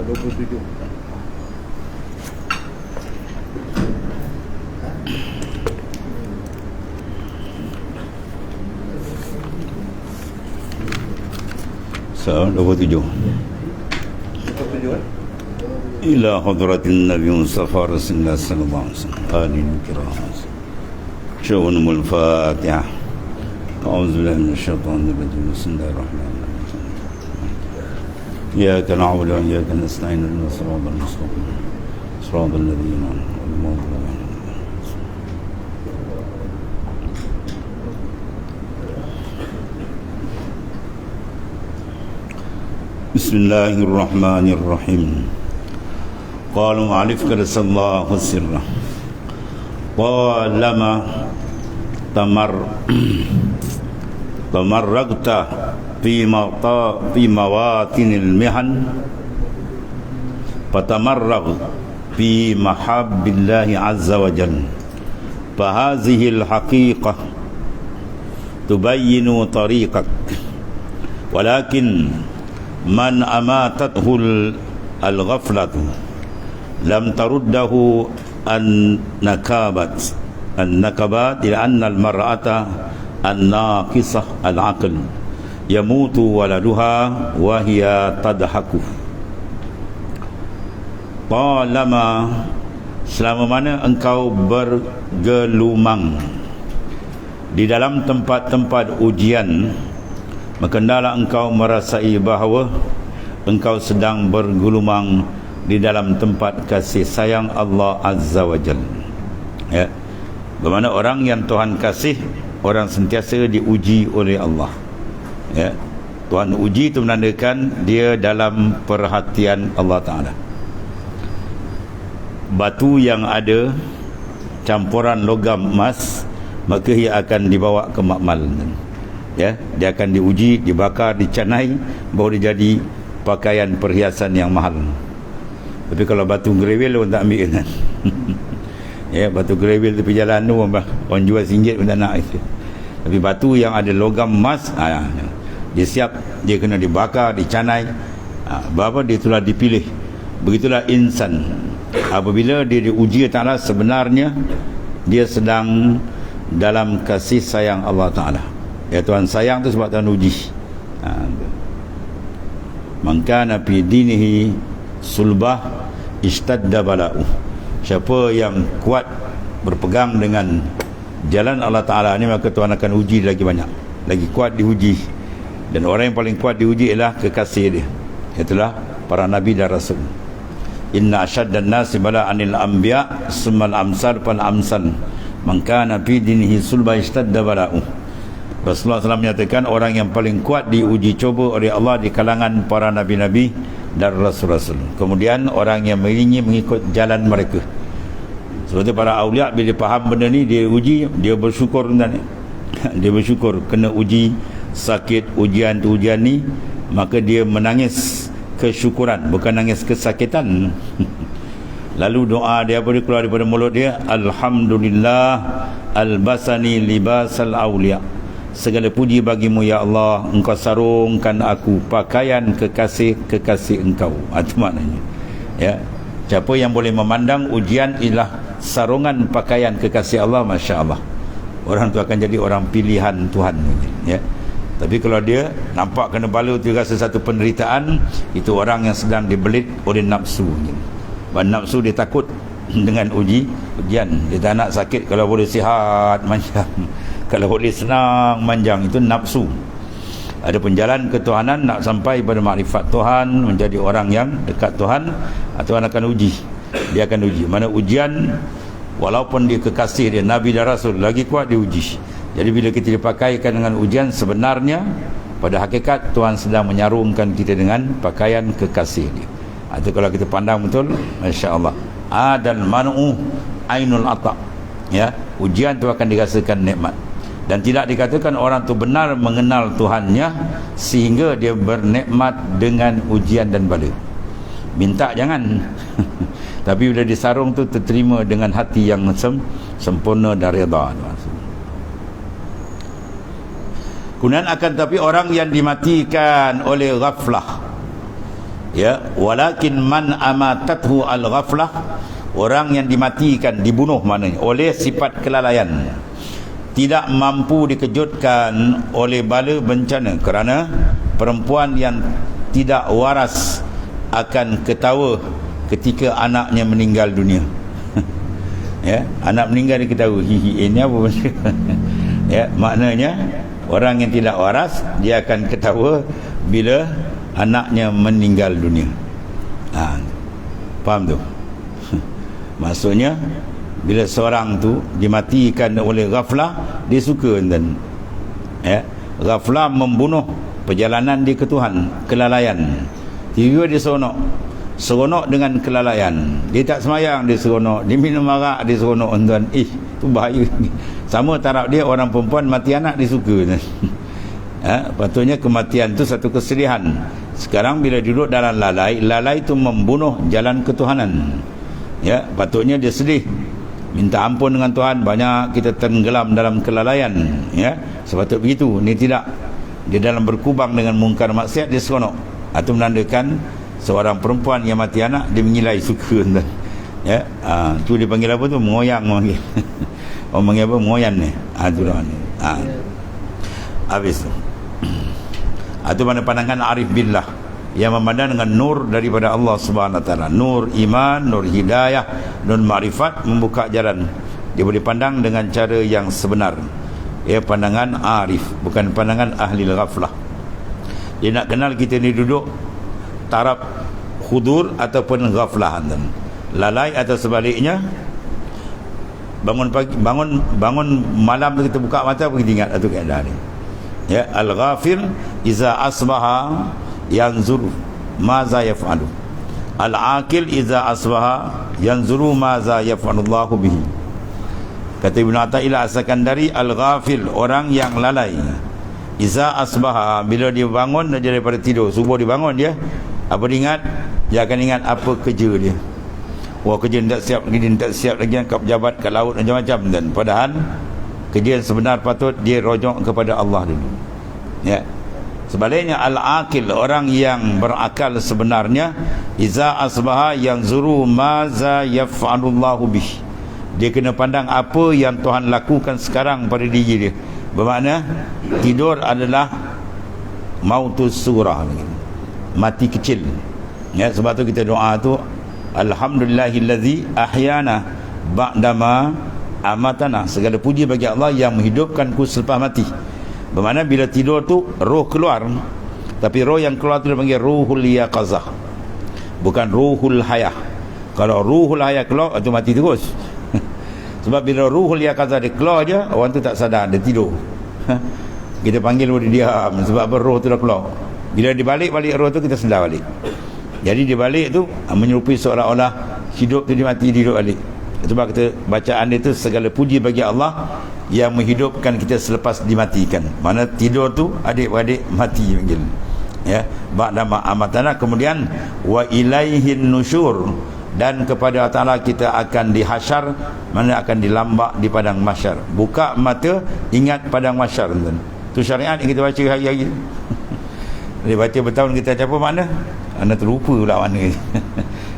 27. So, 27. Ila hadratin Nabi Mustafa Rasulullah sallallahu alaihi wasallam. Alin kiram. Syawunul Fatihah. A'udzu billahi minasyaitonir rajim. Bismillahirrahmanirrahim. Iyyaka na'budu wa iyyaka nasta'in. Ihdinas siratal mustaqim. Siratal ladzina an'amta 'alaihim. Bismillahirrahmanirrahim. Qala mu'allif qaddasallahu sirrah. Qalama tamarragta fi mawatinil mihan fatamarrag fi mahabbillahi azza wa jalla fahazihil haqiqah tubayyinu tariqak walakin man amatathu al-ghaflatu lam taruddahu an-nakabat li'anna al-mar'ata an-naqisah al-aql yamutu waladuha wa hiya tadhaku. Talama, selama mana engkau bergelumang di dalam tempat-tempat ujian, maka hendaklah engkau merasai bahawa engkau sedang bergelumang di dalam tempat kasih sayang Allah Azza wa Jalla. Ya. Bermakna orang yang Tuhan kasih, orang sentiasa diuji oleh Allah. Ya. Tuhan uji itu menandakan dia dalam perhatian Allah Ta'ala. Batu yang ada campuran logam emas, maka ia akan dibawa ke makmal. Ya, dia akan diuji, dibakar, dicanai, baru dia jadi pakaian perhiasan yang mahal. Tapi kalau batu grewel orang tak ambil kan. Ya, batu grewel tepi jalan tu orang jual RM1 pun tak nak itu. Tapi batu yang ada logam emas, dia siap, dia kena dibakar, dicanai. Berapa dia telah dipilih. Begitulah insan. Apabila dia diuji Ta'ala, sebenarnya dia sedang dalam kasih sayang Allah Ta'ala. Ya, Tuhan sayang tu sebab Tuhan uji. Man kana fi dinihi sulbah istadda bala'u. Siapa yang kuat berpegang dengan jalan Allah Ta'ala ni, maka Tuhan akan uji lagi banyak, lagi kuat diuji. Dan orang yang paling kuat diuji ialah kekasih dia, itulah para Nabi dan Rasul. Inna asyaddan nasi bala'anil anbiya summal amsal fal amsal man kana fi dinihi sulbah istadda bala'u. Rasulullah SAW menyatakan orang yang paling kuat diuji coba oleh Allah di kalangan para Nabi-Nabi dan Rasul-Rasul. Kemudian orang yang mengiringi mengikut jalan mereka. Seperti para awliya, bila dia faham benda ni, dia uji, dia bersyukur. Dia bersyukur kena uji, sakit ujian tu ujian ni, maka dia menangis kesyukuran, bukan nangis kesakitan. Lalu doa dia apa, dia keluar daripada mulut dia, Alhamdulillah albasani libasal awliya. Segala puji bagimu ya Allah, engkau sarungkan aku pakaian kekasih-kekasih engkau. Itu maknanya. Ya. Siapa yang boleh memandang ujian ialah sarungan pakaian kekasih Allah, Masya Allah, orang tu akan jadi orang pilihan Tuhan. Ya. Tapi kalau dia nampak kena bala tu rasa satu penderitaan, itu orang yang sedang dibelit oleh nafsu. Sebab nafsu dia takut dengan ujian. Dia tak nak sakit, kalau boleh sihat manjang, kalau boleh senang manjang, itu nafsu. Ada penjalan ketuhanan, nak sampai pada makrifat Tuhan, menjadi orang yang dekat Tuhan, Tuhan akan uji. Dia akan uji. Mana ujian, walaupun dia kekasih dia, Nabi dan Rasul, lagi kuat diuji. Jadi bila kita dipakaikan dengan ujian, sebenarnya pada hakikat Tuhan sedang menyarungkan kita dengan pakaian kekasih dia. Itu kalau kita pandang betul, Masya Allah. Dan manu'u ainul ata'. Ya, ujian tu akan dirasakan nikmat. Dan tidak dikatakan orang tu benar mengenal Tuhannya sehingga dia bernikmat dengan ujian dan bala. Minta jangan. Tapi bila disarung tu terterima dengan hati yang sempurna dan redha. Kemudian akan tapi orang yang dimatikan oleh ghaflah, Ya, walakin man amatathu al-ghaflah, orang yang dimatikan, dibunuh maknanya oleh sifat kelalaian, tidak mampu dikejutkan oleh bala bencana, kerana perempuan yang tidak waras akan ketawa ketika anaknya meninggal dunia. Ya, anak meninggal dia ketawa, hihi, ini apa benda? Ya, maknanya orang yang tidak waras dia akan ketawa bila anaknya meninggal dunia. Faham tu? Maksudnya bila seorang tu dimatikan oleh ghaflah, dia suka dan ya, ghaflah membunuh perjalanan dia ke Tuhan, kelalaian. Tiba dia seronok dengan kelalaian. Dia tak semayang, dia seronok. Dia minum arak, dia seronok tuan. Tu bahaya. Sama taraf dia orang perempuan mati anak, dia suka. Patutnya kematian tu satu kesedihan. Sekarang bila duduk dalam lalai tu membunuh jalan ketuhanan. Ya, patutnya dia sedih, minta ampun dengan Tuhan. Banyak kita tenggelam dalam kelalaian, ya, sepatutnya begitu. Ini tidak, dia dalam berkubang dengan mungkar maksiat, dia seronok. Itu menandakan seorang perempuan yang mati anak, dia mengilai, suka. Ya, tu dia panggil apa tu, mengoyang panggil. Orang panggil apa, mengoyan ni. Tu dah ni. Habis tu. Itu mana pandangan arif billah, yang memandang dengan nur daripada Allah Subhanahu Wa Taala, nur iman, nur hidayah, nur ma'rifat, membuka jalan. Dia boleh pandang dengan cara yang sebenar. Ya, pandangan arif, bukan pandangan ahli ghaflah. Dia nak kenal kita ni duduk taraf khudur ataupun ghaflah, lalai atau sebaliknya. Bangun pagi, bangun malam tu kita buka mata, kita ingat atau keadaan ni. Ya, al-ghafil iza asbaha yanzuru maza yaf'alu, al-aqil iza asbaha yanzuru maza yaf'alullahu bihi. Kata Ibn Athaillah As-Sakandari, al-ghafil, orang yang lalai, iza asbaha, bila dia bangun daripada tidur, subuh dia bangun, dia apa dia ingat? Dia akan ingat apa kerja dia. Wah, kerja tak siap lagi, dia tak siap lagi kat pejabat, kat laut, macam-macam. Dan padahal kerja yang sebenar patut dia rojok kepada Allah dulu. Ya. Sebaliknya al-aqil, orang yang berakal sebenarnya, iza asbaha yanzuru maza yaf'alullahu bih. Dia kena pandang apa yang Tuhan lakukan sekarang pada diri dia. Bermakna tidur adalah mautus surah, mati kecil. Ya, sebab tu kita doa tu, alhamdulillahillazi ahyana ba'dama amatana. Segala puji bagi Allah yang menghidupkanku selepas mati. Bermakna bila tidur tu roh keluar, tapi roh yang keluar tu dipanggil ruhul yaqazah, bukan ruhul hayah. Kalau ruhul hayah keluar, itu mati terus. Sebab bila ruhul yaqazah dia keluar je, orang tu tak sadar, dia tidur. Kita panggil dia diam, sebab apa? Roh tu dah keluar. Bila dibalik-balik roh tu, kita sedar balik. Jadi dia balik tu menyerupai seolah-olah hidup tu dia mati, dia hidup balik. Sebab kita bacaan dia tu, segala puji bagi Allah yang menghidupkan kita selepas dimatikan. Mana tidur tu adik-adik mati panggil. Ya, ba'dama amatana. Kemudian wa ilaihin nusyur, dan kepada Allah Ta'ala kita akan dihasyar, mana akan dilambak di padang mahsyar. Buka mata, ingat padang mahsyar. Tu syariat yang kita baca hari-hari. Dia baca bertahun, kita baca apa makna? Anda terlupa pula makna.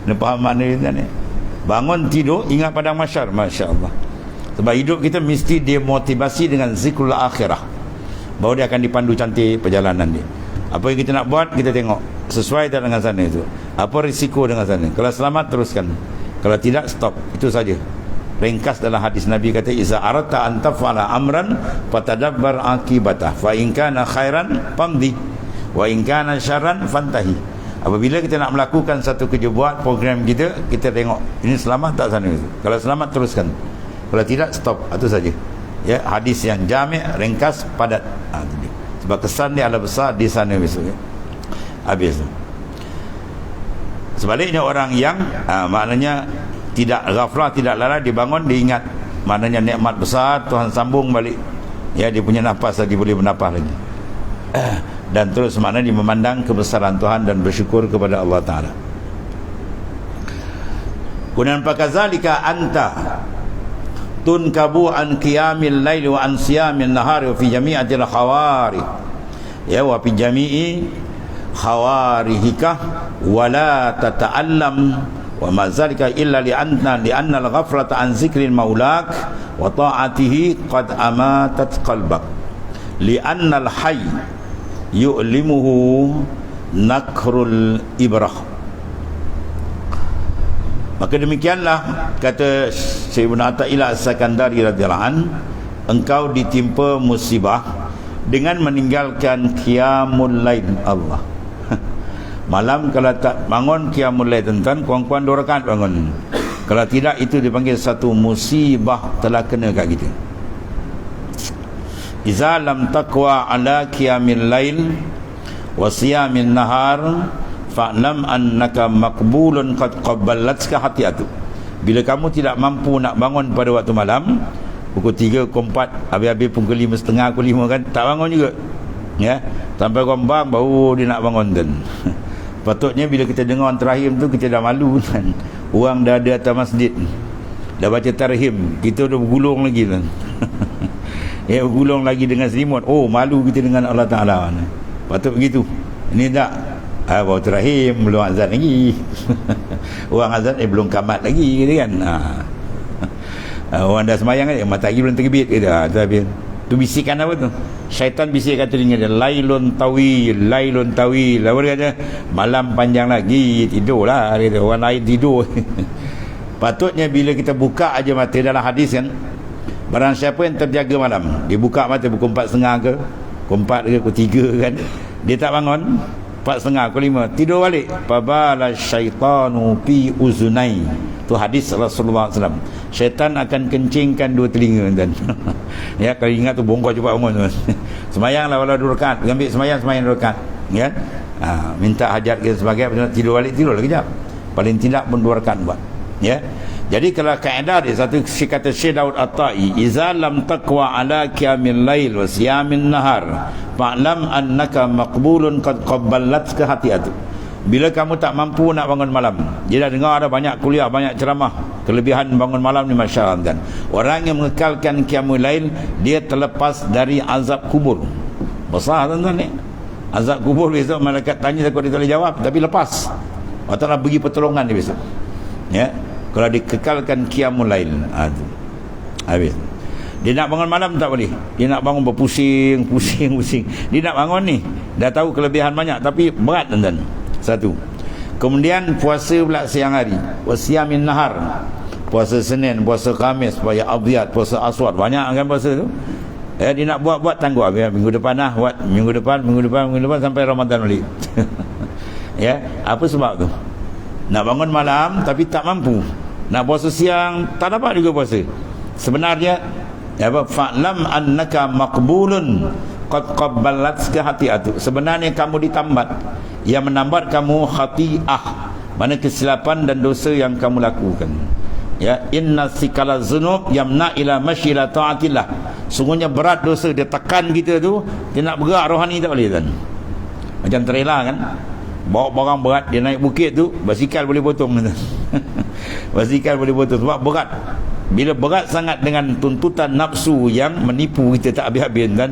Anda faham makna ni? Bangun tidur, ingat padang mahsyar. Masya Allah. Sebab hidup kita mesti dimotivasi dengan zikrul akhirah, baru dia akan dipandu cantik perjalanan dia. Apa yang kita nak buat, kita tengok sesuai tak dengan sana itu, apa risiko dengan sana. Kalau selamat, teruskan. Kalau tidak, stop. Itu saja. Ringkas dalam hadis Nabi kata, iza arata an taf'ala amran fatadabbar akibatah, fa in kana khairan famdi wa in kana syarran fantahi. Apabila kita nak melakukan satu kerja, buat program kita, kita tengok ini selamat tak sana itu. Kalau selamat, teruskan. Kalau tidak, stop. Itu saja. Ya, hadis yang jami', ringkas, padat. Sebab kesan dia adalah besar di sana besok. Ya. Habis. Sebaliknya orang yang maknanya tidak ghaflah, tidak lalai, dibangun, diingat, maknanya nikmat besar, Tuhan sambung balik. Ya, dia punya nafas lagi, boleh bernafas lagi. Dan terus maknanya dia memandang kebesaran Tuhan dan bersyukur kepada Allah Ta'ala. Kemudian pakazalika anta tunkabu an qiyamil laili wa an siyamil nahari wa fi jami'atil khawari, ya, wa fi jami'i khawarihika wala tata'allam wa ma zalika illa li'anna al-ghaflata an zikril maulak wa ta'atihi qad amatat qalbak li'anna al-hayy yu'limuhu nakrul ibrah. Maka demikianlah kata Syekh Ibn Athaillah As-Sakandari radhiyallahu an, engkau ditimpa musibah dengan meninggalkan qiyamul lail. Allah malam kalau tak bangun qiyamul lail, tuan-tuan, kurang-kurang 2 rakaat bangun. Kalau tidak, itu dipanggil satu musibah telah kena kat kita. Iza lam taqwa ala qiyamil lail wa siyamin nahar fa'lam annaka maqbulun qad qabbalatka hatiatu. Bila kamu tidak mampu nak bangun pada waktu malam, pukul 3, pukul 4, habis-habis pukul 5.30, pukul 5 kan, tak bangun juga, ya, sampai gombang baru dia nak bangun kan. Patutnya bila kita dengar terahim tu, kita dah malu kan. Orang dah ada atas masjid, dah baca tarhim, kita dah bergulung lagi kan. Ya, bergulung lagi dengan selimut. Oh, malu kita dengan Allah Ta'ala. Patut begitu. Ini tak, baru terahim, belum azan lagi. Orang azan belum kamat lagi gitu kan. Orang dah semayang kan, mata lagi belum terbit gitu. Tu bisikan apa tu? Syaitan bisik kat telinga dia, lailun tawil, lailun tawil. Apa dia kata? Malam panjang lagi, tidurlah. Orang lain tidur. Patutnya bila kita buka aja mata, dalam hadis kan, barang siapa yang terjaga malam, dia buka mata pukul 4.30 ke, pukul 4 ke, pukul 3 kan, dia tak bangun 4.30, pukul 5 tidur balik, fabala syaitanu fi uzunai. Tu hadis Rasulullah SAW. Syaitan akan kencingkan 2 telinga dan ya, kalau ingat tu bongkar cepat bangun. Semayanglah walau 2 rakaat, ambil semayang 2 rakaat, ya. Minta hajat ke sebagai, tidur balik, tidur lagi kejap, paling tidak pun 2 rakaat buat, ya. Jadi kalau kaedah dia, satu kata Syekh Daud At-Tai, iza lam taqwa ala qiyamil lail wa siyamin nahar fa'lam annaka maqbulun qad qabbalatka hatiatu. Bila kamu tak mampu nak bangun malam, dia dah dengar ada banyak kuliah, banyak ceramah, kelebihan bangun malam ni, masya Allah. Orang yang mengekalkan qiyamul lail, dia terlepas dari azab kubur. Besar tuan-tuan ni, azab kubur besok malaikat tanya takut dia tak boleh jawab, tapi lepas Allah Ta'ala bagi pertolongan dia besok, ya, kalau dikekalkan qiyamul lail. Habis dia nak bangun malam tak boleh, dia nak bangun berpusing. Dia nak bangun ni, dah tahu kelebihan banyak tapi berat tuan-tuan. Satu. Kemudian puasa pula siang hari, wasiyamin nahar, puasa Senin, puasa Khamis, puasa Abiyat, puasa Aswad, banyak kan puasa tu. Dia nak buat tangguh, minggu depan lah buat, minggu depan sampai Ramadan balik. Ya, apa sebab tu? Nak bangun malam tapi tak mampu, nak puasa siang tak dapat juga puasa. Sebenarnya apa, fa'lam annaka maqbulun qad qabbalatka hati'atu. Sebenarnya kamu ditambat, yang menambat kamu khati'ah, mana kesilapan dan dosa yang kamu lakukan. Ya, inna sikala zunub yamna ila masyila ta'atillah. Sungguhnya berat dosa, dia tekan kita tu, dia nak bergerak rohani tak boleh kan. Macam trailer kan, bawa barang berat, dia naik bukit tu, basikal boleh potong. Basikal boleh potong sebab berat. Bila berat sangat dengan tuntutan nafsu yang menipu kita tak habis-habis kan,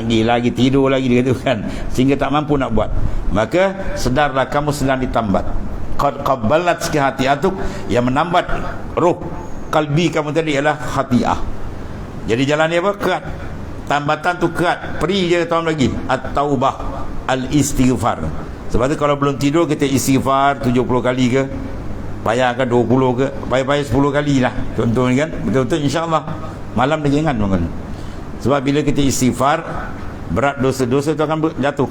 lagi tidur lagi dia kata kan, sehingga tak mampu nak buat, maka sedarlah kamu sedang ditambat. Qad qabbalatka hati'atuk, yang menambat roh kalbi kamu tadi adalah khati'ah. Jadi jalan dia apa? Kerat. Tambatan tu kerat, peri je tahun lagi. At-taubah, al-istighfar. Sebab tu kalau belum tidur kita istighfar 70 kali ke, payah ke 20 ke, payah 10 kali lah contoh kan, betul-betul insya-Allah malam dia ingat bangun. Sebab bila kita istighfar, berat dosa-dosa itu akan jatuh.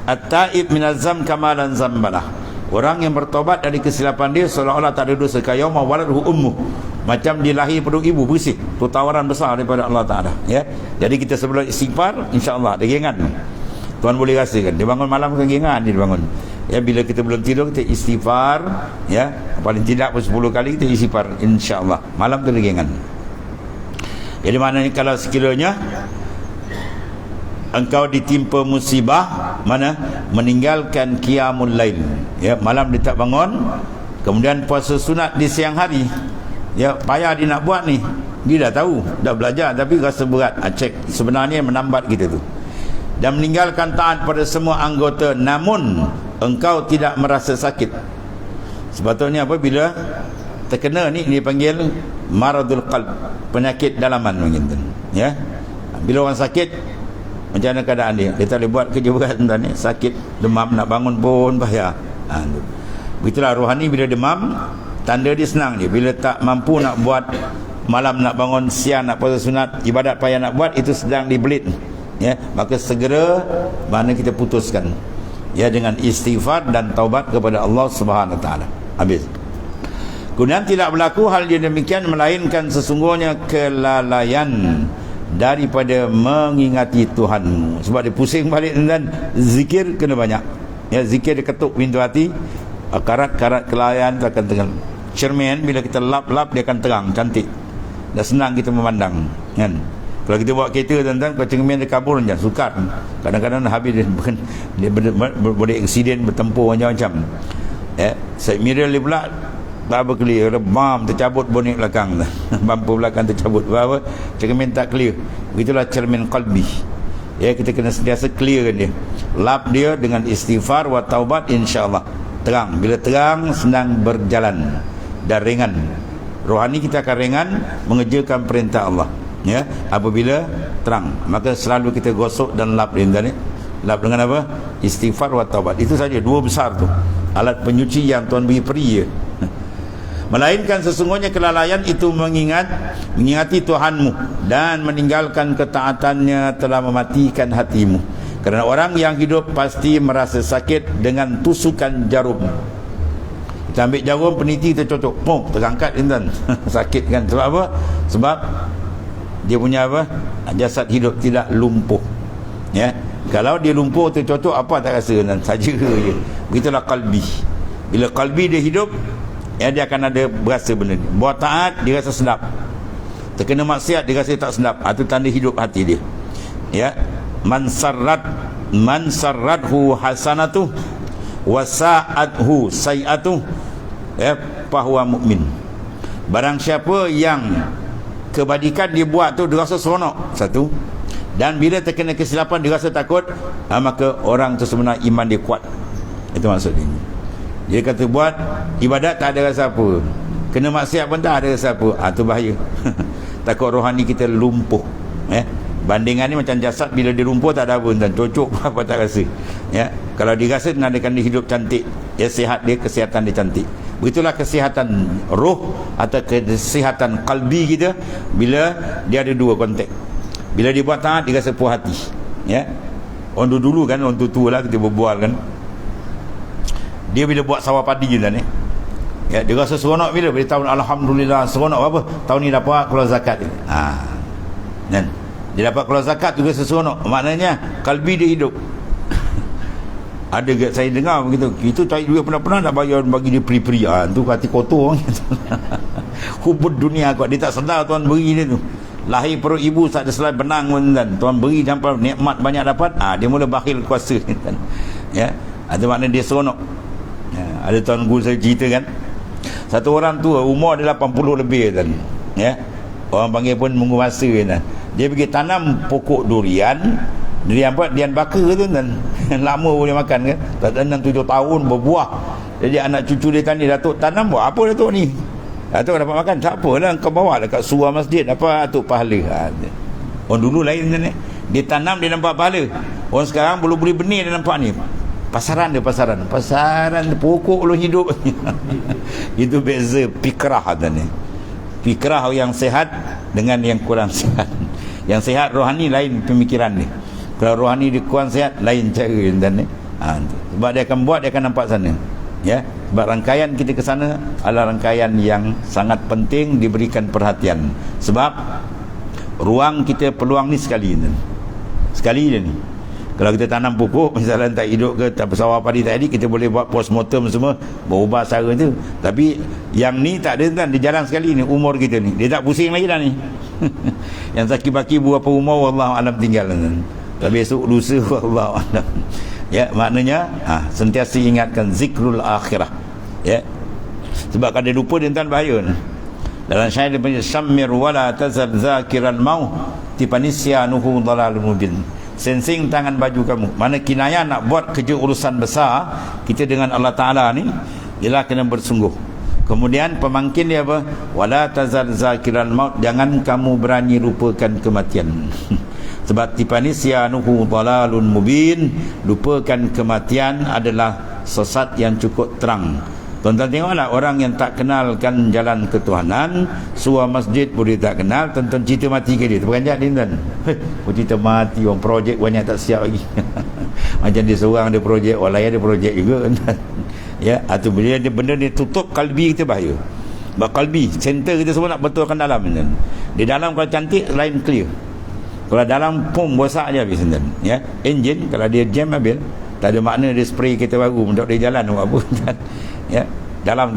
At-taib minaz-zam kamalan zambalah. Orang yang bertobat dari kesilapan dia seolah-olah tak ada dosa, kayauma waladhu ummuh, macam dia lahir perut ibu bersih. Itu tawaran besar daripada Allah Ta'ala, ya. Jadi kita sebelum istighfar, insya-Allah dia ingat. Tuan boleh rasakan dia bangun malam kan ingat dia bangun. Ya, bila kita belum tidur kita istighfar, ya, paling tidak pun 10 kali kita istighfar, insya-Allah malam tu dia ingat. Jadi maknanya kalau sekiranya engkau ditimpa musibah, mana meninggalkan qiyamul lail, ya, malam dia tak bangun, kemudian puasa sunat di siang hari, ya, payah dia nak buat ni, dia dah tahu, dah belajar tapi rasa berat. Cek sebenarnya menambat kita tu. Dan meninggalkan taat pada semua anggota, namun engkau tidak merasa sakit. Sepatutnya apabila terkena ni dipanggil maradul qalb, penyakit dalaman begitu. Ya. Bila orang sakit, macam mana keadaan dia? Dia tak boleh buat kerja berat tuan ni, sakit, demam, nak bangun pun bahaya. Begitulah rohani bila demam, tanda dia senang dia. Bila tak mampu nak buat malam, nak bangun siang, nak puasa sunat, ibadat payah nak buat, itu sedang dibelit. Ya, maka segera mana kita putuskan. Ya, dengan istighfar dan taubat kepada Allah Subhanahu Wa Taala. Habis. Kemudian tidak berlaku hal yang demikian melainkan sesungguhnya kelalaian daripada mengingati Tuhanmu. Sebab dia pusing balik dan zikir kena banyak. Ya, zikir dia ketuk pintu hati. Karat-karat kelalaian akan terang. Cermin bila kita lap-lap dia akan terang, cantik. Dah senang kita memandang, kan? Kalau kita bawa kereta tuan-tuan, kalau cermin dia kabur jangan sukar. Kadang-kadang habis dia boleh aksiden, bertempur macam-macam. Side mirror dia pula tak apa clear, bam tercabut bonet belakang. Bumper belakang tercabut. Apa? Cermin tak clear. Begitulah cermin qalbi. Ya, kita kena sentiasa clearkan dia. Lap dia dengan istighfar wa taubat, insya-Allah terang. Bila terang, senang berjalan dan ringan. Rohani kita akan ringan mengerjakan perintah Allah. Ya, apabila terang, maka selalu kita gosok dan lap dia ni. Lap dengan apa? Istighfar wa taubat. Itu saja, dua besar tu. Alat penyuci yang Tuhan beri peri je. Melainkan sesungguhnya kelalaian itu mengingati Tuhanmu dan meninggalkan ketaatannya telah mematikan hatimu. Kerana orang yang hidup pasti merasa sakit dengan tusukan jarum. Kita ambil jarum, peniti kita cocok, pom, terangkat intan. Sakit kan? Sebab apa? Sebab dia punya apa? Jasad hidup tidak lumpuh. Ya. Kalau dia lumpuh tercocok, apa tak rasa dan saja je. Begitulah qalbi. Bila qalbi dia hidup, ya, dia akan ada berasa benda ni. Buat taat dia rasa sedap, terkena maksiat dia rasa tak sedap. Itu tanda hidup hati dia. Ya, man sarrathu hasanatu wa sa'athu sayi'atu, ya, fahuwa mukmin. Barang siapa yang kebajikan dia buat tu dia rasa seronok, satu, dan bila terkena kesilapan dia rasa takut, maka orang tu sebenarnya iman dia kuat. Itu maksudnya. Dia kata buat ibadat tak ada rasa apa, kena maksiat pun tak ada rasa apa, itu bahaya. Takut rohani kita lumpuh. Bandingan ni macam jasad, bila dia lumpuh tak ada apa, dan cocok apa tak rasa. Ya, kalau dia rasa nandakan dia hidup cantik, ya, sihat dia, kesihatan dia cantik. Begitulah kesihatan roh atau kesihatan qalbi kita, bila dia ada dua konteks. Bila dia buat taat dia rasa puas hati. Ya, orang dulu kan, orang tua lah kita berbual kan, dia bila buat sawah padi je ni, ya, dia rasa seronok bila tahu alhamdulillah, seronok apa? Tahun ni dapat keluar zakat ni. Dan dia dapat keluar zakat juga seronok. Maknanya kalbi dia hidup. Ada saya dengar begitu. Itu cari duit pernah-pernah nak bayar bagi dia peri-peri. Tu hati kotor gitu. Hubud dunia kuat. Dia tak sedar Tuhan beri dia tu. Lahir perut ibu tak ada selai benang pun, dan Tuhan beri sampai nikmat banyak dapat. Dia mula bakhil kuasa. Ya, ada makna dia seronok. Ya, ada tuan guru saya cerita kan, satu orang tua umur dia 80 lebih kan, ya, orang panggil pun menguasa kan. Dia pergi tanam pokok durian apa, durian baka tu kan, lama boleh makan kan, tak tanam 7 tahun berbuah. Jadi anak cucu dia tanya, Datuk tanam buat apa Datuk ni? Datuk dapat makan, tak apalah, kau bawa dekat surau masjid apa tu pahala. Orang dulu lain kan, dia tanam dia nampak pahala. Orang sekarang belum beli benih dia nampak ni. Pasaran pokok lu hidup. Itu beza fikrah tadi. Fikrah yang sehat dengan yang kurang sehat. Yang sehat rohani lain pemikiran ni. Kalau rohani dia kurang sehat lain cara dan ni. Sebab dia akan buat, dia akan nampak sana. Ya, sebab rangkaian kita ke sana adalah rangkaian yang sangat penting diberikan perhatian. Sebab ruang kita peluang ni sekali je ni. Kalau kita tanam pokok misalnya tak hidup ke, tak bersawah padi tadi, kita boleh buat postmortem semua, berubah cara tu. Tapi yang ni tak ada kan, dia jarang sekali ni umur kita ni. Dia tak pusing lagi dah ni. Yang sakit-baki berapa umur wallahu alam tinggal kan. Tapi esok lusa wallahu alam. Ya, maknanya sentiasa ingatkan zikrul akhirah. Ya. Sebab kalau dia lupa dia tak bahaya. Dalam syair dia punya sammir wala tazab zakiran mau tipanisyanuhu dhalalul mubin. sensing tangan baju kamu. Mana kinayah nak buat kerja urusan besar kita dengan Allah Ta'ala ni, ialah kena bersungguh. Kemudian pemangkin dia apa? Wala tazal zakiral maut, jangan kamu berani lupakan kematian. Sebab tipanisyanuhu dalalun mubin, lupakan kematian adalah sesat yang cukup terang. Tuan-tuan tengoklah orang yang tak kenalkan jalan ketuhanan, suah masjid pun dia tak kenal, tonton cerita mati ke dia terperanjat dia tuan. Cerita mati, orang projek banyak tak siap lagi. Macam dia seorang ada projek, orang lain ada projek juga. Ya, atau bila dia benda dia tutup kalbi kita bahaya. Sebab kalbi, center kita semua nak betulkan dalam tuan. Di dalam kalau cantik, lain clear. Kalau dalam pom bosak je habis tuan. Ya, enjin kalau dia jam habis, tak ada makna dia spray kereta baru untuk dia jalan buat apa tuan. Ya, dalam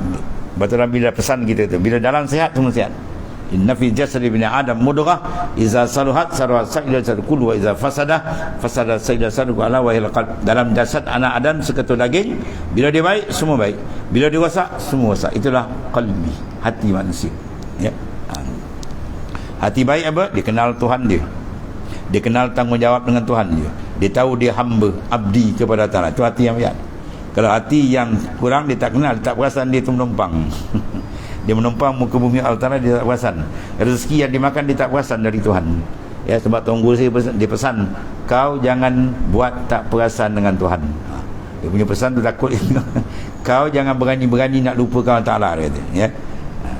betul Nabi dah pesan kita tu, bila dalam sihat semua sihat. Inna fi jasadi ibni adam mudghah iza saluhat saluhat sa'ila kullu wa iza fasada sa'ila ala wa qalb. Dalam jasad anak Adam seketul daging, bila dia baik semua baik, bila dia rosak semua rosak. Itulah qalbi, hati manusia. Ya. Hati baik apa? Dia kenal Tuhan dia. Dia kenal tanggungjawab dengan Tuhan dia. Dia tahu dia hamba, abdi kepada Ta'ala. Itu hati yang baik. Kalau hati yang kurang, dia tak kenal, dia tak perasan dia tu menumpang. Dia menumpang muka bumi Allah Ta'ala, dia tak perasan. Rezeki yang dimakan, dia tak perasan dari Tuhan. Ya, sebab Tuan Guru saya dia pesan, kau jangan buat tak perasan dengan Tuhan. Dia punya pesan tu takut. Kau jangan berani-berani nak lupakan Allah Ta'ala, dia kata. Ya.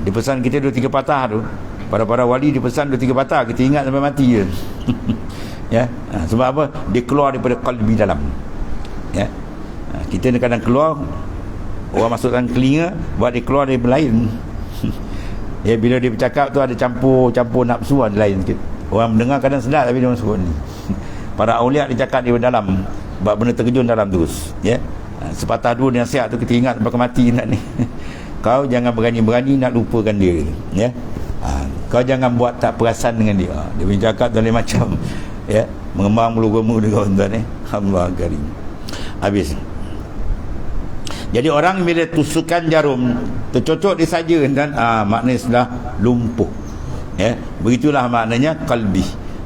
Dia pesan kita 2-3 patah tu. Para wali dia pesan 2-3 patah, kita ingat sampai mati je. Ya. Sebab apa? Dia keluar daripada qalbi dalam. Ya. Kita kadang keluar, orang masukkan telinga, buat dia keluar dari lain. Ya, bila dia bercakap tu ada campur nafsu ada lain sikit. Orang mendengar kadang sedap tapi dia masuk ni. Para aulia dia cakap dia dalam, sebab benda terkejun dalam terus. Ya. Sepatah dua nasihat tu kita ingat sampai mati nak ni. Kau jangan berani-berani nak lupakan dia. Ya. Kau jangan buat tak perasan dengan dia. Dia punya cakap tu lain macam. Ya, mengembang bulu gemuk dia tuan-tuan ni. Allah karim. Habis. Jadi orang bila tusukan jarum tercocok dia saja dan maknanya sudah lumpuh. Ya, begitulah maknanya qalbi.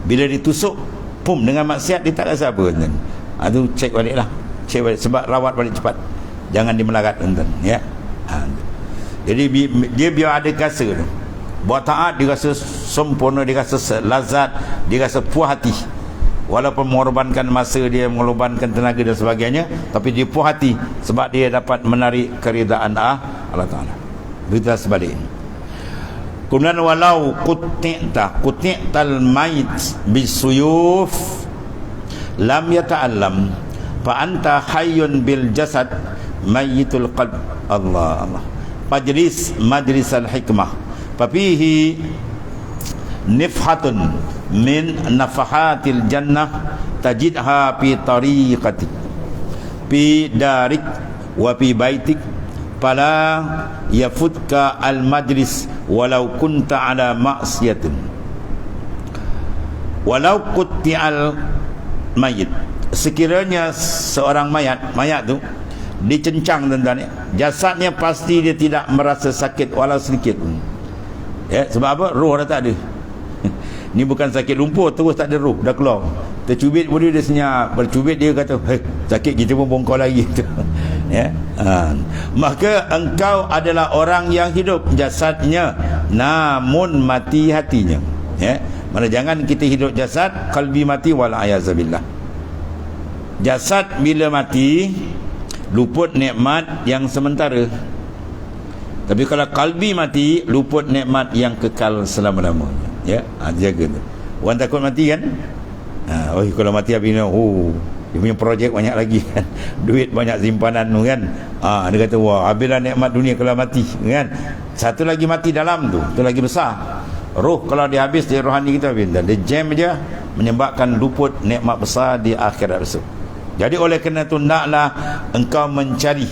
Bila ditusuk pum dengan maksiat dia tak rasa apa tuan. Tu cek baliklah. Cek balik sebab rawat balik cepat. Jangan dimelarat tuan. Ya. Jadi dia biar ada rasa tu. Buat taat dia rasa sempurna, dia rasa lazat, dia rasa puas hati. Walaupun mengorbankan masa dia, mengorbankan tenaga dan sebagainya, tapi dia puas hati sebab dia dapat menarik keridaan Allah Ta'ala. Begitulah sebaliknya. Kemudian walau qutti'tal mayit bisuyuf lam yata'allam fa anta hayyun bil jasad mayyitul qalb. Allah. Majlisal hikmah fafihi nifhatun min nafahatil jannah tajidha fi tariqatik fi darik wa fi baitik fala yafutka al majlis walau kunta ala ma'siyatin walau qutti'al mayit. Sekiranya seorang mayat tu dicencang tuan-tuan, jasadnya pasti dia tidak merasa sakit walau sedikit. Ya, sebab apa? Roh dah tak ada. Ni bukan sakit lumpur terus tak ada roh, dah keluar. Tercubit pun dia senyap, bercubit dia kata, sakit kita pun bongkar lagi. Ya. Maka engkau adalah orang yang hidup jasadnya namun mati hatinya. Ya. Mana jangan kita hidup jasad, kalbi mati, wal ayazabillah. Jasad bila mati luput nikmat yang sementara. Tapi kalau kalbi mati, luput nikmat yang kekal selama-lamanya. Ya, jaga tu. Orang takut mati kan? Kalau mati habis ni, dia punya projek banyak lagi kan. Duit banyak simpanan tu kan. Dia kata, wah, habislah nikmat dunia kalau mati kan. Satu lagi mati dalam tu lagi besar. Roh kalau dia habis, dia rohani kita habis. Dia jam aja menyebabkan luput nikmat besar di akhirat besok. Jadi oleh kerana itu naklah engkau mencari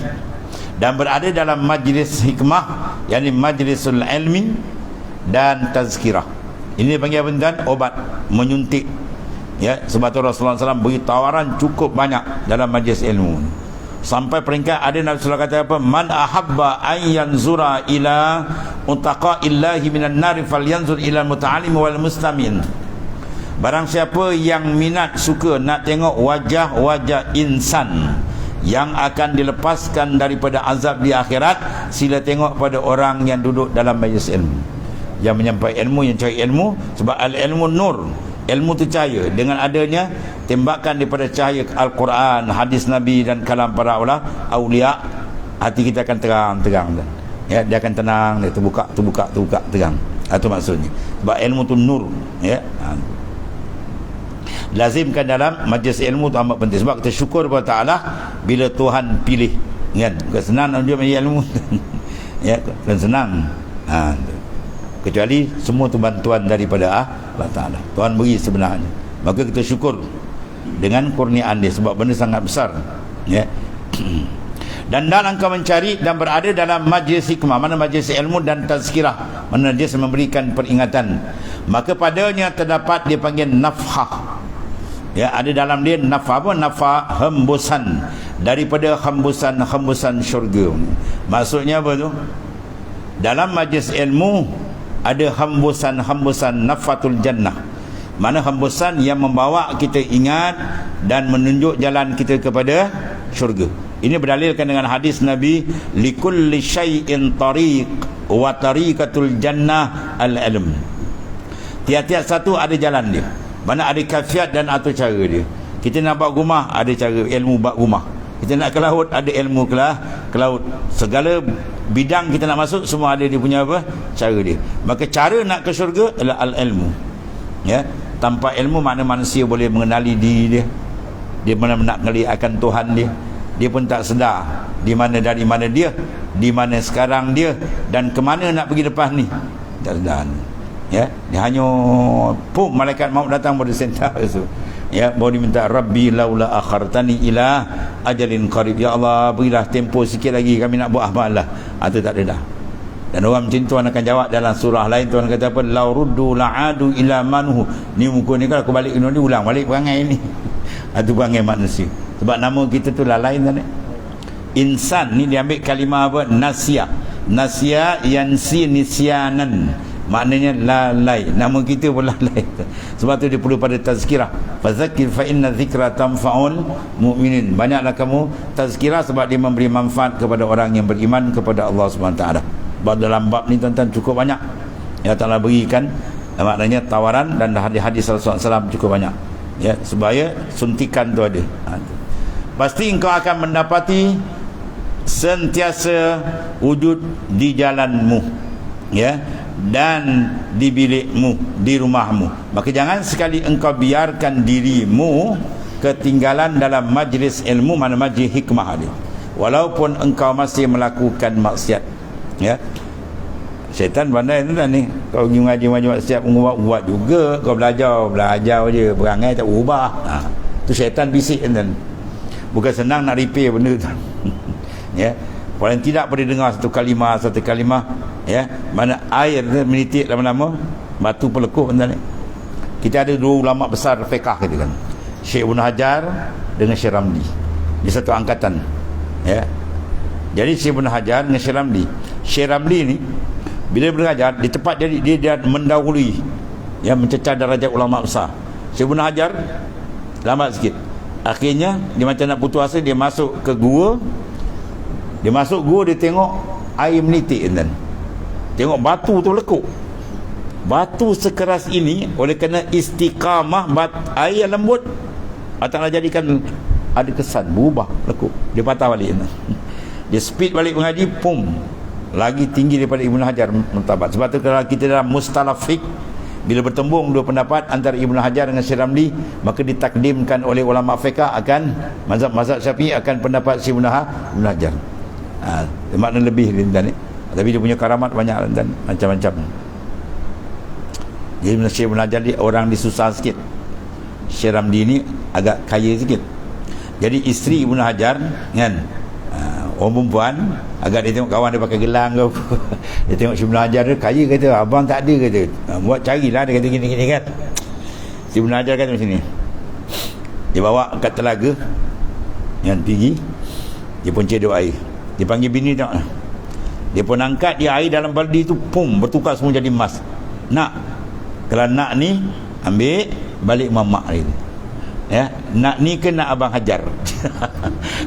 dan berada dalam majlis hikmah, yakni majlisul ilmi dan tazkirah. Ini dipanggil apa tuan? Obat menyuntik. Ya, sebab tu Rasulullah SAW beri tawaran cukup banyak dalam majlis ilmu. Sampai peringkat ada Nabi SAW kata apa? Man ahabba an yanzura ila utaqaillahi minan nari falyanzur ila muta'alim wal mustamin. Barang siapa yang minat, suka nak tengok wajah-wajah insan yang akan dilepaskan daripada azab di akhirat, sila tengok pada orang yang duduk dalam majlis ilmu, yang menyampaikan ilmu, yang cari ilmu. Sebab al-ilmu nur, ilmu tu cahaya. Dengan adanya tembakan daripada cahaya Al-Quran, hadis Nabi dan kalam para awliya, hati kita akan terang. Ya, dia akan tenang, dia terbuka, terang. Itu maksudnya. Sebab ilmu tu nur, ya. Lazimkan dalam majlis ilmu tu amat penting. Sebab kita syukur kepada Ta'ala bila Tuhan pilih, kan? Bukan senang nak dia majlis ilmu. Ya, dan senang. Kecuali semua tu bantuan daripada Allah Ta'ala. Tuhan beri sebenarnya. Maka kita syukur dengan kurniaan dia, sebab benda sangat besar. Ya. Dan dalam engkau mencari dan berada dalam majlis hikmah, mana majlis ilmu dan tazkirah, mana dia memberikan peringatan, maka padanya terdapat dia panggil nafhah. Ya, ada dalam dia nafhah. Apa nafhah? Hembusan daripada hembusan syurga. Maksudnya apa tu? Dalam majlis ilmu ada hembusan nafatul jannah, mana hembusan yang membawa kita ingat dan menunjuk jalan kita kepada syurga. Ini berdalilkan dengan hadis Nabi, likulli syai'in tariq wa tariqatul jannah al-ilm. Tiap-tiap satu ada jalan dia, mana ada kafiat dan atur cara dia. Kita nak buat rumah, ada cara ilmu buat rumah. Kita nak ke laut, ada ilmu ke laut. Segala bidang kita nak masuk, semua ada dia punya apa? Cara dia. Maka cara nak ke syurga adalah al-ilmu. Ya, tanpa ilmu mana manusia boleh mengenali diri dia. Dia benar-benar mengenali akan Tuhan dia. Dia pun tak sedar di mana, dari mana dia, di mana sekarang dia, dan ke mana nak pergi lepas ni. Tak sedar. Ya, dia hanya malaikat maut datang pada sentar tu. Ya, baru diminta, Rabbi laula akhartani ila ajalin qarib. Ya Allah, berilah tempoh sikit lagi, kami nak buat amal lah. Itu tak ada dah. Dan orang macam Tuhan akan jawab dalam surah lain. Tuhan kata apa? Lau ruddu la'adu ila manuhu. Ni muka ni kalau aku balik ni ulang balik perangai ni. Itu perangai manusia. Sebab nama kita tu lah lain kan. Insan ni diambil kalimah apa? Nasya. Nasya yansi nisyanan. Maknanya lalai. Nama kita pun lalai. Sebab tu dia perlu pada tazkirah. Fazakir fa inna zikra tamfa'ul mu'minin. Banyaklah kamu tazkirah sebab dia memberi manfaat kepada orang yang beriman kepada Allah SWT. Sebab dalam bab ni tuan-tuan cukup banyak yang Allah berikan, maknanya tawaran, dan hadis Rasulullah SAW cukup banyak. Ya, supaya suntikan tu ada. Pasti engkau akan mendapati sentiasa wujud di jalanmu, ya, dan di bilikmu, di rumahmu. Maka jangan sekali engkau biarkan dirimu ketinggalan dalam majlis ilmu, mana majlis hikmah dia, walaupun engkau masih melakukan maksiat. Ya, syaitan pandai tu ni. Kau pergi mengaji maksiat, buat juga. Kau belajar je, perangai tak ubah. Tu syaitan bisik kan. Bukan senang nak repair benda tu. Ya, paling tidak boleh dengar satu kalimah, ya, mana air menitik lama-lama, batu pelekuh kan. Kita ada dua ulama besar fiqh kita kan, Syekh Ibn Hajar dengan Syekh Ramli. Di satu angkatan. Ya. Jadi Syekh Ibn Hajar dengan Syekh Ramli. Syekh Ramli ni bila belajar di tempat dia mendahului, ya, mencecah darjat ulama besar. Syekh Ibn Hajar lambat sikit. Akhirnya dia macam nak putus asa, dia masuk ke gua. Dia masuk gua, dia tengok air menitik kan. Tengok batu tu lekuk. Batu sekeras ini oleh kerana istiqamah air lembut, Allah Ta'ala jadikan ada kesan berubah lekuk. Dia patah balik kan. Dia speed balik mengaji, pum, lagi tinggi daripada Ibn Hajar martabat. Sebab tu kalau kita dalam mustalah fiqh, bila bertembung dua pendapat antara Ibn Hajar dengan Syekh Ramli, maka ditakdimkan oleh ulama fiqh akan mazhab Syafi'i akan pendapat Syekh Ibn Hajar. Makna lebih dan ni. Tapi dia punya karamat banyak dan macam-macam. Jadi Syekh Ibn Hajar dia orang disusah sikit. Syekh Ramli ni agak kaya sikit. Jadi isteri Ibn Hajar kan, orang perempuan, agak dia tengok kawan dia pakai gelang ke apa. Dia tengok Syekh Ibn Hajar dia kaya, kata abang tak ada, kata buat carilah, dia kata gini-gini kan. Syekh Ibn Hajar kata macam ni, dia bawa kat telaga yang tinggi, dia pun cedok air, dia panggil bini tengok, dia pun angkat dia air dalam baldi tu, pum, bertukar semua jadi emas. Nak, kalau nak ni ambil, balik mamak dia. Ya, nak ni ke nak abang hajar.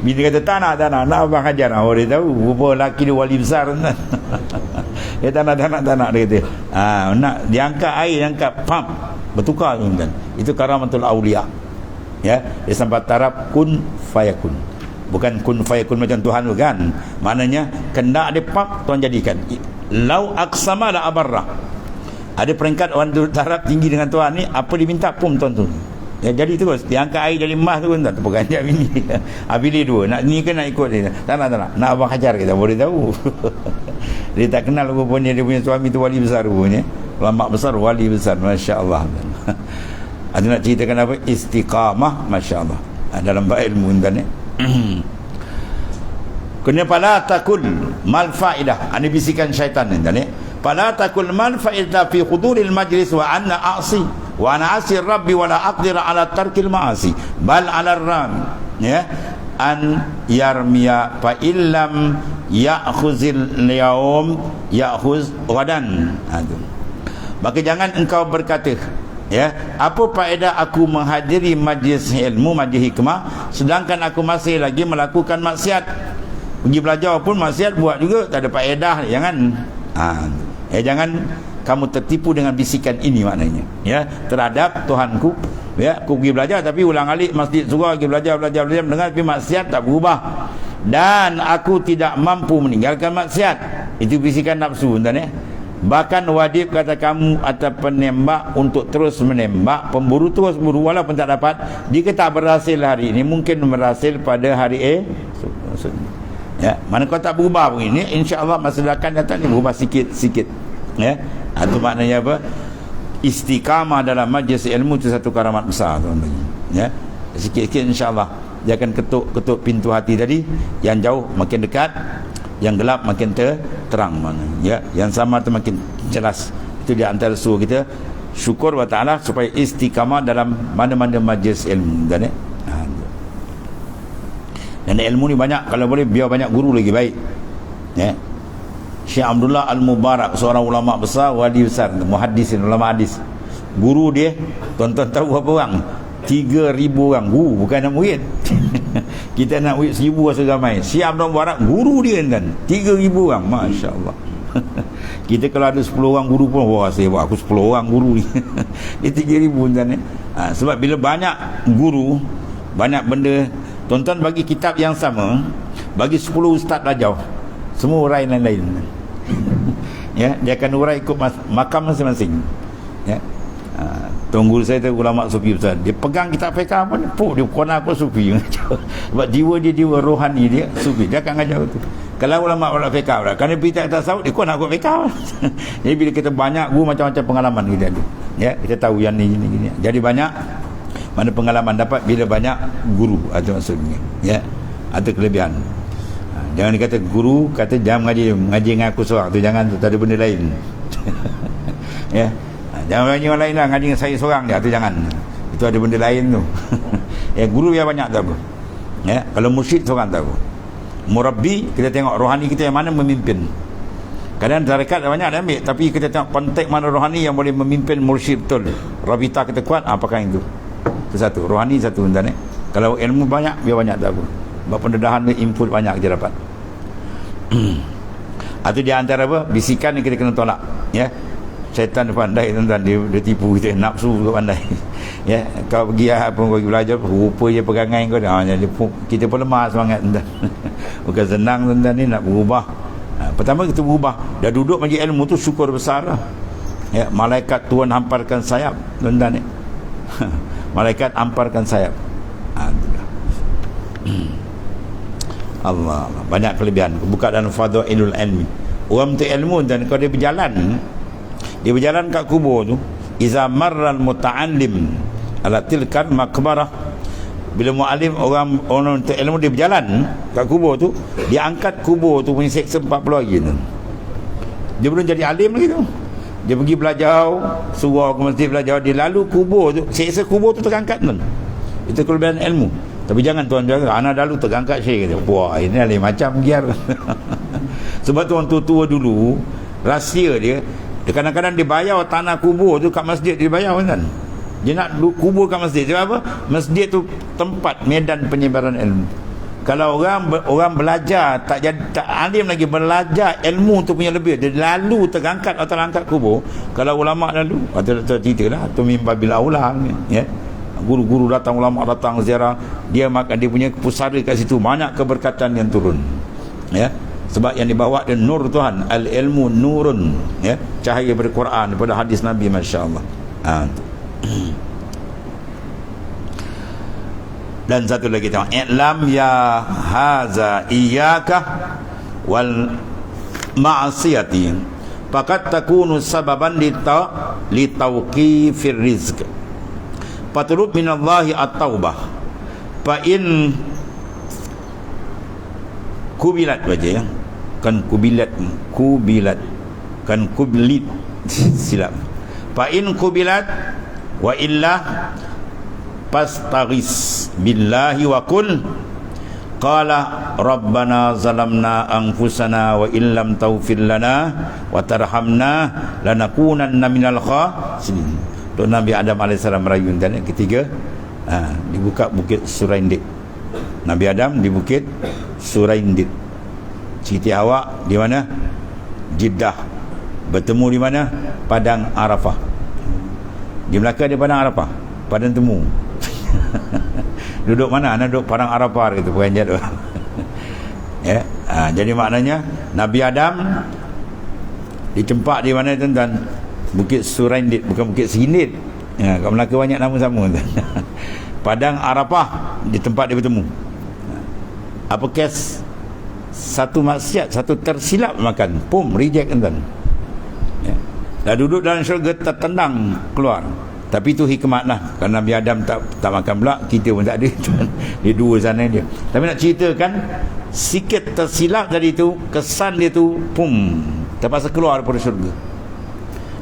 Bila kata tak nak nak abang hajar. Dia tahu rupa lelaki dia wali besar. Dia tak nak dia kata. Nak diangkat air, diangkat pam, bertukar tu kan. Itu karamatul aulia. Ya, dia sampai taraf kun fayakun. Bukan kun fayakun macam Tuhan bukan. Maknanya kena dia pam, Tuhan jadikan. Lau aqsama la abarra. Ada peringkat orang taraf tinggi dengan Tuhan ni, apa diminta pun Tuhan tu. Ya, jadi terus diangkat air dari emas tu pun tak terpeganjak bini. Pilih dua, nak ni ke nak ikut dia. Tak nak abang hajar kita boleh tahu. Dia tak kenal rupanya dia punya suami tu wali besar rupanya. Ulama besar, wali besar, masya-Allah. Ada nak ceritakan apa? Istiqamah, masya-Allah. Dalam bab ilmu kan. Kena pala takul mal faidah. Ini bisikan syaitan ni. Pala takul mal faidah fi huduril majlis wa anna a'si wa ana asir rabbi wa la aqdir ala tarkil ma'asi bal ala ram ya an yarmiya fa illam ya'khuzil yaum ya'khuz ghadan. Maka jangan engkau berkata, ya, apa faedah aku menghadiri majlis ilmu, majlis hikmah, sedangkan aku masih lagi melakukan maksiat. Pergi belajar pun maksiat buat juga, tak ada faedah. Jangan jangan kamu tertipu dengan bisikan ini maknanya, ya, terhadap Tuhanku. Ya, aku pergi belajar tapi ulang alik masjid surah, pergi belajar mendengar tapi maksiat tak berubah, dan aku tidak mampu meninggalkan maksiat. Itu bisikan nafsu tuan, ya. Bahkan wajib kata kamu atau penembak untuk terus menembak, pemburu terus buru walaupun tak dapat. Jika tak berhasil hari ini, mungkin berhasil pada hari ya, mana kau tak berubah begini, insya-Allah masa akan datang ni berubah sikit-sikit. Ya, itu maknanya apa? Istiqamah dalam majlis ilmu itu satu karamat besar, tuan-tuan. Ya, sikit-sikit insya-Allah dia akan ketuk pintu hati tadi. Yang jauh makin dekat, yang gelap makin terang mana. Ya, yang sama tu makin jelas. Itu di antara suruh kita syukur wa ta'ala supaya istiqamah dalam mana-mana majlis ilmu. Dan ilmu ni banyak, kalau boleh biar banyak guru lagi baik. Ya. Syekh Abdullah Al-Mubarak, seorang ulama besar, wali besar, muhaddisin, ulama hadis. Guru dia, tuan-tuan tahu berapa orang? 3,000 orang guru, bukan nak murid. Kita nak murid 1,000 rasa ramai. Syekh Abdullah Mubarak guru dia kan 3,000 orang, masya-Allah. Kita kalau ada 10 orang guru pun wah, saya buat aku 10 orang guru ni. Dia 3,000 kan. Sebab bila banyak guru, banyak benda, tuan-tuan bagi kitab yang sama, bagi 10 ustaz belajar, semua urai lain-lain. Ya, dia akan urai ikut makam masing-masing. Ya. Tunggul saya tu ulama sufi besar, dia pegang kitab fiqh pun dia kena aku sufi. Sebab jiwa dia jiwa rohani dia sufi, dia akan ngajar tu. Kalau ulama fiqh lah, kerana berita tasawuf dia kena aku fiqh. Jadi bila kita banyak guru, macam-macam pengalaman kita ada. Ya, kita tahu yang ni gini. Jadi banyak mana pengalaman dapat bila banyak guru, itu maksudnya. Ya, ada kelebihan. Jangan dikata guru kata jangan mengaji dengan aku seorang tu, jangan tu, tak ada benda lain. Ya, jangan mengaji orang lain lah, ngaji dengan saya seorang je tu, jangan. Itu ada benda lain tu. Ya, guru yang banyak tak apa. Ya, kalau mursyid seorang tak apa. Murabbi, kita tengok rohani kita yang mana memimpin. Kadang tarekat banyak dah ambil, tapi kita tengok konteks mana rohani yang boleh memimpin mursyid betul. Rabita kita kuat, apakah itu? Itu satu, rohani satu tuan. Kalau ilmu banyak, biar banyak tak apa. Sebab pendedahan input banyak kita dapat. Itu di antara apa? Bisikan yang kita kena tolak. Ya, syaitan pandai tuan-tuan, dia tipu kita, nafsu juga pandai. Ya, kau pergi apa kau pergi belajar, rupa je pegangan kau dah. Jadi kita pun lemah semangat tuan-tuan. Bukan senang tuan-tuan ni nak berubah. Pertama kita berubah, dah duduk majlis ilmu tu syukur besar lah. Ya, malaikat Tuhan hamparkan sayap tuan-tuan ni. Malaikat hamparkan sayap. Allah, banyak kelebihan. Buka dalam fadhailul ilmi. Orang tu ilmu, dan kalau dia berjalan kat kubur tu, iza marral muta'allim ala tilkan makbarah, bila mu'alim orang tu ilmu dia berjalan kat kubur tu, dia angkat kubur tu punya seksa 40 hari tu. Dia belum jadi alim lagi tu. Dia pergi belajar, suruh ke masjid belajar, dia lalu kubur tu, seksa kubur tu terangkat tu. Itu kelebihan ilmu. Tapi jangan tuan jaga, anak dahulu terangkat syekh kata, wah ini lain macam giar. Sebab tu orang tua-tua dulu, rahsia dia kadang-kadang dia bayar tanah kubur tu kat masjid, dia bayar kan. Dia nak kuburkan masjid. Sebab apa? Masjid tu tempat medan penyebaran ilmu. Kalau orang belajar tak alim lagi, belajar ilmu tu punya lebih, dia lalu terangkat atau terangkat kubur. Kalau ulama lalu atau ceritalah atau mimbabil aula, ya. Guru-guru datang, ulama datang ziarah, dia makan, dia punya pusara kat situ, banyak keberkatan yang turun, ya. Sebab yang dibawa dia nur Tuhan, al ilmu nurun, ya, cahaya daripada Quran, daripada hadis Nabi, masya-Allah. Dan satu lagi tengok, i'lam ya haza iyyaka wal ma'siyati faqad takunu sababan li tawqifir rizq fatlub minallahi at-taubah fa in kubilat baca, ya, kan kubilat kan kublit silap, fa in kubilat wa illa fastaghis billahi wa qul qala rabbana zalamna anfusana wa illam taghfir lana wa tarhamna lanakunanna minal khasirin. Tu Nabi Adam AS merayu dan yang ketiga, dibuka bukit Suraindit. Nabi Adam di bukit Suraindit. Siti Hawa di mana? Jeddah. Bertemu di mana? Padang Arafah. Di Melaka dia Padang Arafah, Padang Temu. Duduk mana? Anak duduk Padang Arafah gitu, bukan jatuh. Ya, jadi maknanya Nabi Adam dicempak di mana tuan-tuan? Bukit Suraindit, bukan Bukit Sindit. Ya, kat Melaka banyak nama sama. Padang Arafah, di tempat dia bertemu. Apa kes? Satu maksiat, satu tersilap makan, pum, reject tuan-tuan. Ya. Dah duduk dalam syurga, tertendang keluar. Tapi itu hikmat lah. Kerana Nabi Adam tak makan pula, kita pun tak ada. Dia dua sana dia. Tapi nak ceritakan, sikit tersilap dari itu, kesan dia tu, pum, terpaksa keluar daripada syurga.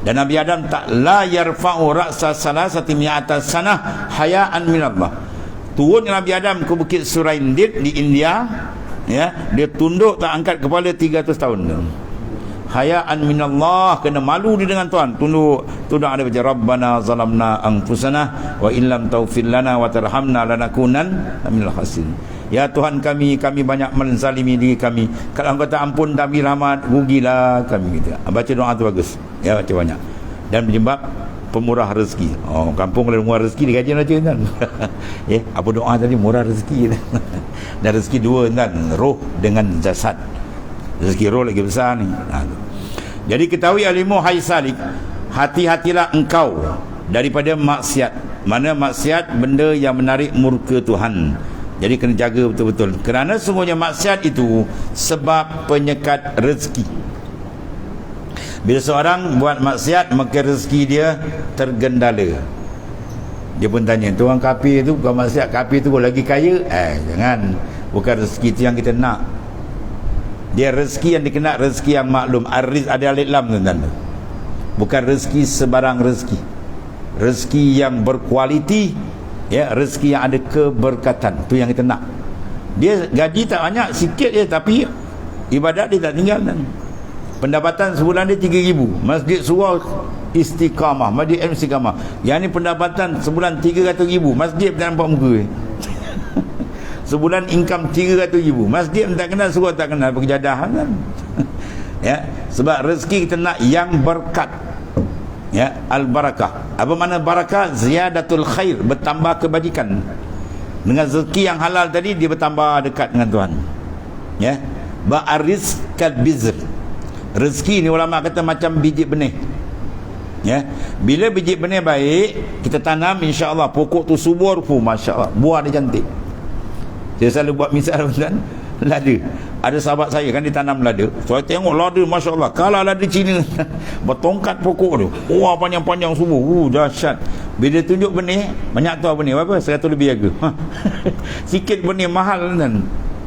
Dan Nabi Adam tak la yarfa'u ra'sa salasati mi'ata sanah haya'an minallah. Turun Nabi Adam ke Bukit Suraindit di India, ya, dia tunduk tak angkat kepala 300 tahun. Haya'an minallah, kena malu dia dengan Tuhan. Tunduk ada baca rabbana zalamna anfusana wa illam taghfir lana wa tarhamna lanakunan minal khasirin. Ya Tuhan kami banyak menzalimi diri kami. Kalau Engkau tak ampun dan beri rahmat, rugilah kami, gitu. Baca doa tu bagus. Ya, baca banyak. Dan menyebab pemurah rezeki. Oh, kampung kalau murah rezeki dikaji baca kan. Ya, apa doa tadi? Murah rezeki. Dan rezeki dua kan, roh dengan jasad. Rezeki roh lagi besar ni. Jadi ketahui alimu hai salik, hati-hatilah engkau daripada maksiat. Mana maksiat? Benda yang menarik murka Tuhan. Jadi kena jaga betul-betul. Kerana semuanya maksiat itu sebab penyekat rezeki. Bila seorang buat maksiat, maka rezeki dia tergendala. Dia pun tanya, tu orang kafir tu bukan maksiat, kafir tu lagi kaya? Jangan. Bukan rezeki itu yang kita nak. Dia rezeki yang dikenal, rezeki yang maklum. Ar-rizq ada alif lam tuan-tuan. Bukan rezeki sebarang rezeki. Rezeki yang berkualiti, ya, rezeki yang ada keberkatan. Tu yang kita nak. Dia gaji tak banyak, sikit je, tapi ibadat dia tak tinggal kan. Pendapatan sebulan dia 3,000. Masjid Surau Istiqamah, Masjid Istiqamah. Yang ni pendapatan sebulan 300,000. Masjid tak nampak muka. Sebulan income 300,000. Masjid tak kenal, surau tak kenal, berkejadah kan. Ya, sebab rezeki kita nak yang berkat. Ya, al-barakah. Apa makna barakah? Ziyadatul khair, bertambah kebajikan. Dengan rezeki yang halal tadi, dia bertambah dekat dengan Tuhan. Ya, ba'aris kal bizr. Rezeki ni ulama kata macam biji benih. Ya, bila biji benih baik, kita tanam, insya-Allah pokok tu subur, masya-Allah, buah dia cantik. Saya selalu buat misal kan, lada. Ada sahabat saya kan ditanam lada. Saya tengok lada, masya-Allah. Kalau lada Cina bertongkat pokok tu, wah panjang-panjang subur, dahsyat. Bila tunjuk benih, banyak tahu benih berapa? 100 lebih harga. Sikit benih mahal kan.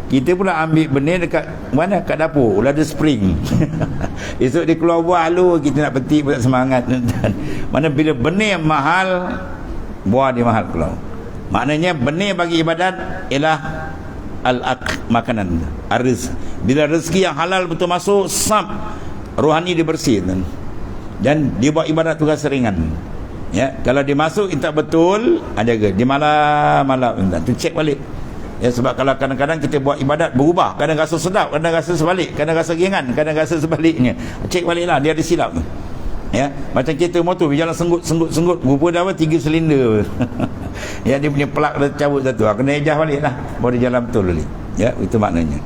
Kita pula ambil benih dekat mana? Kat dapur, lada spring. Esok dia keluar buah halu, kita nak petik pun tak semangat. Mana bila benih mahal, buah dia mahal keluar. Maknanya benih bagi ibadat ialah makanan, arz. Bila rezeki yang halal betul masuk, rohani dia bersih dan dia buat ibadat tu rasa ringan. Ya, kalau dia masuk tak betul, jaga. Dia malam-malam tu cek balik. Ya, sebab kalau kadang-kadang kita buat ibadat berubah, kadang rasa sedap, kadang rasa sebalik, kadang rasa ringan, kadang rasa sebaliknya. Cek baliklah, dia ada silap tu. Ya, macam kereta motor berjalan senggut, rupa dah 3 silinder. Ya, dia punya pelak dah cabut satu. Kena ejah baliklah, baru dia jalan betul balik. Ya, itu maknanya.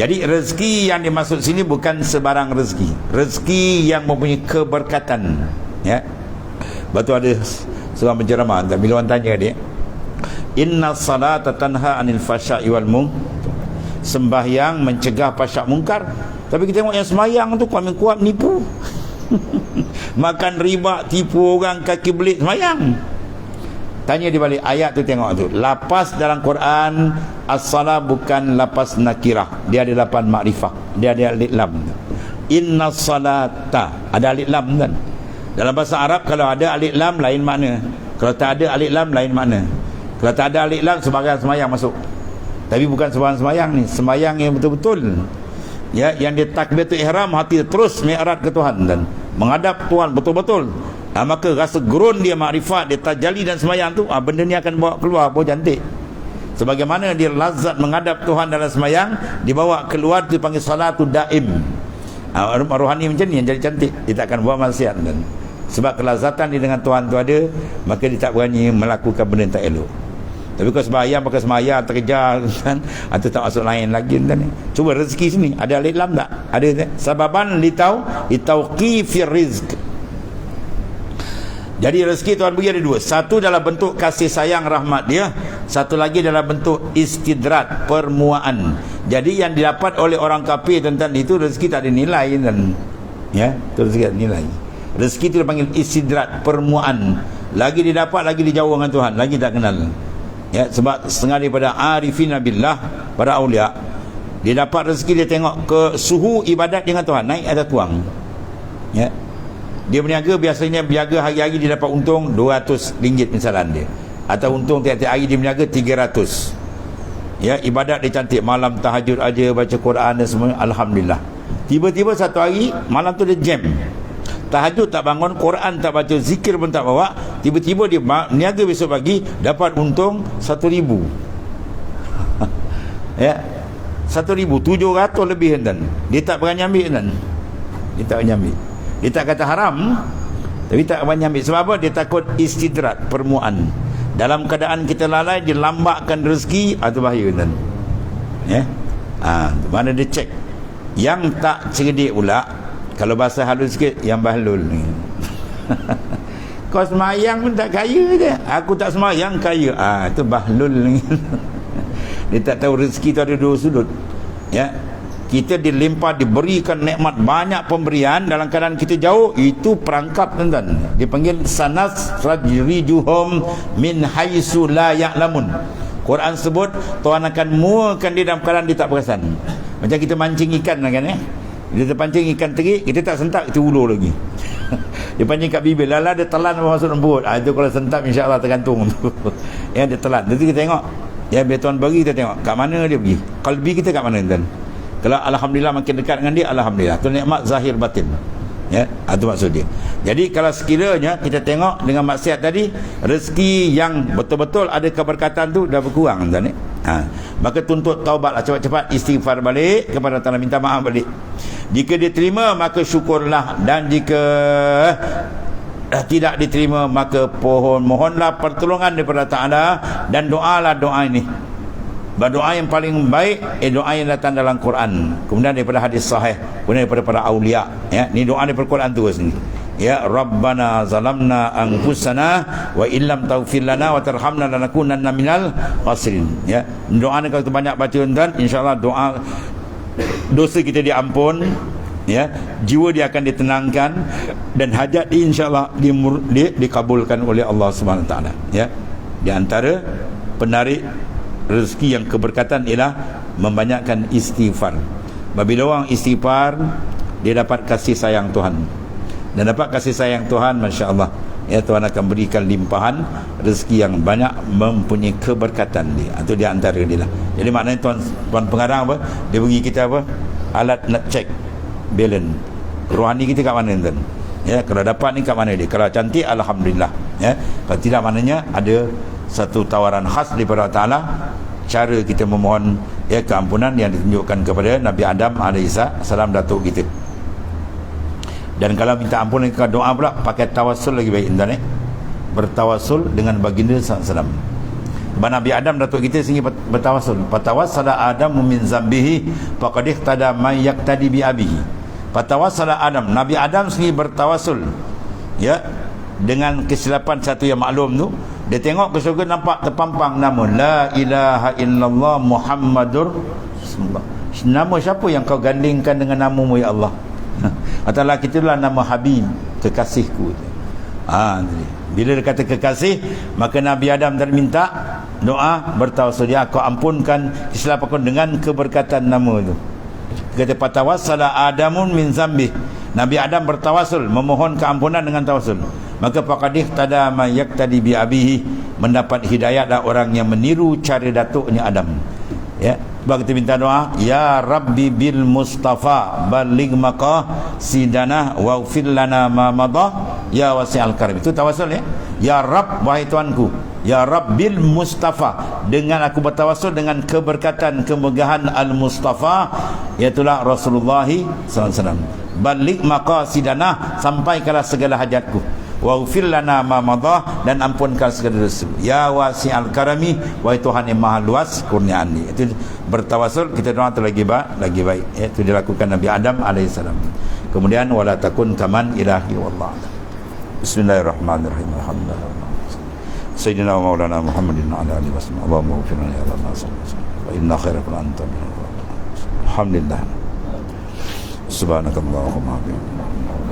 Jadi rezeki yang dimaksud sini bukan sebarang rezeki. Rezeki yang mempunyai keberkatan. Ya. Batu ada seorang penceramah, bila orang tanya dia, inna salata tanha anil fasya'i wal munkar, sembahyang mencegah fasyak mungkar. Tapi kita tengok yang sembahyang tu kuat nipu. Makan riba, tipu orang, kaki belit sembahyang. Tanya di balik ayat tu, tengok tu. Lapas dalam Quran as-salah bukan lapas nakirah. Dia ada lapan makrifah. Dia ada alif lam. Inna salata ada alif lam kan. Dalam bahasa Arab kalau ada alif lam lain makna. Kalau tak ada alif lam lain makna. Kalau tak ada alif lam sembahyang masuk. Tapi bukan sembahyang ni, sembahyang yang betul-betul. Ya, yang dia takbiratul ihram, hati terus mi'raj ke Tuhan dan menghadap Tuhan betul-betul. Maka rasa gerun dia makrifat, dia tajalli dan sembahyang tu, benda ni akan bawa keluar pun cantik. Sebagaimana dia lazat menghadap Tuhan dalam sembahyang, dibawa keluar tu panggil salatu daim. Rohani macam ni yang jadi cantik, dia tak akan buat maksiat dan sebab kelazatan dia dengan Tuhan tu ada, maka dia tak berani melakukan benda yang tak elok. Tapi kalau sembahyang pakai sembahyang terkejar kan, atau tak masuk lain lagi kan. Cuba rezeki sini ada alif lam tak? Ada sababan litauqifir rizq. Jadi rezeki Tuhan bagi ada dua. Satu dalam bentuk kasih sayang rahmat dia, satu lagi dalam bentuk istidrat, permuaan. Jadi yang didapat oleh orang kafir tentang itu rezeki tak ada nilai dan ya, itu rezeki tak ada nilai. Rezeki itu dipanggil istidrat, permuaan. Lagi didapat, lagi dijauh dengan Tuhan, lagi tak kenal. Ya, sebab setengah daripada arifina billah, para aulia, dia dapat rezeki, dia tengok ke suhu ibadat dengan Tuhan naik atau tuang. Ya. Dia berniaga, biasanya berniaga hari-hari dia dapat untung RM200 misalan dia. Atau untung tiap-tiap hari dia berniaga 300. Ya, ibadat dia cantik, malam tahajud aja, baca Quran dan semua, alhamdulillah. Tiba-tiba satu hari malam tu dia jam. Tahajud tak bangun, Quran tak baca, zikir pun tak bawa. Tiba-tiba dia niaga besok pagi dapat untung 1,000. Ya, 1,700 lebih kan. Dia tak berani ambil kan. Dia tak berani ambil. Dia tak kata haram, tapi tak berani ambil. Sebab apa? Dia takut istidrat, permuaan. Dalam keadaan kita lalai, dia lambatkan rezeki, itu bahaya kan. Ya. Mana dia cek. Yang tak cerdik pula, kalau bahasa halus sikit, yang bahlul ni. Kau semayang pun tak kaya je. Aku tak semayang kaya. Itu bahlul ni. Dia tak tahu rezeki tu ada dua sudut. Ya. Kita dilimpah, diberikan nikmat, banyak pemberian, dalam keadaan kita jauh, itu perangkap tuan-tuan. Dipanggil sanas rajrijuhum min haitsu la ya'lamun. Quran sebut Tuhan akan muakan dia dalam keadaan dia tak perasan. Macam kita mancing ikan kan ya. Dia terpancing ikan terik, kita tak sentak, kita ulur lagi. Dia pancing kat bibir, lala dia telan masuk dalam perut. Itu kalau sentak insya-Allah tergantung tu. Ya, dia telan. Nanti kita tengok. Ya, biar Tuhan bagi, kita tengok kat mana dia pergi. Qalbi kita kat mana tuan? Kalau alhamdulillah makin dekat dengan dia, alhamdulillah. Itu nikmat zahir batin. Ya, itu maksud dia. Jadi kalau sekiranya kita tengok dengan maksiat tadi, rezeki yang betul-betul ada keberkatan tu dah berkurang tuan ni. Maka tuntut taubatlah, cepat-cepat istighfar balik kepada Allah, minta maaf balik. Jika diterima maka syukurlah, dan jika tidak diterima maka mohonlah pertolongan daripada Ta'ala dan doalah doa ini. Berdoa yang paling baik doa yang datang dalam Quran, kemudian daripada hadis sahih, kemudian daripada para aulia. Ya, ni doa daripada Quran tu sendiri. Ya Rabbana zalamna anfusana wa illam taghfir lana wa tarhamna lanakunanna minal khasirin. Ya, doa ni kalau banyak baca tuan, insya-Allah doa dosa kita diampun, ya, jiwa dia akan ditenangkan, dan hajat insya-Allah dikabulkan oleh Allah Subhanahu taala. Ya, di antara penarik rezeki yang keberkatan ialah membanyakkan istighfar. Bila orang istighfar, dia dapat kasih sayang Tuhan. Dan dapat kasih sayang Tuhan, masya-Allah, ya, Tuhan akan berikan limpahan rezeki yang banyak, mempunyai keberkatan dia. Itu di antara dia lah. Jadi maknanya tuan pengarang apa? Dia bagi kita apa? Alat nak check balance rohani kita kat mana tuan? Ya, kalau dapat ni kat mana dia? Kalau cantik, alhamdulillah. Ya, kalau tidak, maknanya ada satu tawaran khas daripada Allah Taala, cara kita memohon ya keampunan yang ditunjukkan kepada Nabi Adam alaihissalam, datuk kita. Dan kalau minta ampun ke doa pula pakai tawassul lagi baik, tuan. Bertawassul dengan baginda sallallahu. Sebab Nabi Adam datuk kita sendiri bertawassul. Fatawassala Adam min zambihi faqad ihtada man yaqtadi bi abihi. Fatawassala Adam, Nabi Adam sendiri bertawassul ya dengan kesilapan satu yang maklum tu. Dia tengok ke syurga, nampak terpampang nama la ilaha illallah Muhammadur Rasulullah. Nama siapa yang kau gandingkan dengan namamu ya Allah? Atalah kitalah nama Habib, kekasihku. Bila dia kata kekasih, maka Nabi Adam tadi minta doa bertawassul, ya kau ampunkan kesilapanku dengan keberkatan nama itu. Kata patawassala Adamun min zambih, Nabi Adam bertawassul, memohon keampunan dengan tawassul. Maka faqadih tada ma yaqtadi bi abihi, mendapat hidayatlah orang yang meniru cara datuknya Adam. Ya, sebab kita minta doa, ya Rabbi bil Mustafa baligh maqasidana waghfir lana ma madha ya wasi'al karim. Itu tawassul ya. Ya Rabb, wahai Tuanku, ya Rabbil Mustafa, dengan aku bertawassul dengan keberkatan kemegahan Al-Mustafa, iaitulah Rasulullah SAW. Baligh maqasidana, sampaikanlah segala hajatku. Waghfir lana ma madha, dan ampunkan segala dosa. Ya wasi'al karami, wahai Tuhan yang maha luas kurniaan. Itu bertawassul, kita doa tu lagi baik. Itu dilakukan Nabi Adam alaihissalam. Kemudian wala takun kaman ilahi wallah. Bismillahirrahmanirrahim. Alhamdulillah. Sayyidina wa maulana Muhammadin ala alihi wasallam. Allahumma ighfir lana ya Allah wa inna khairal anta min. Alhamdulillah. Subhanakallahumma wa bihamdika.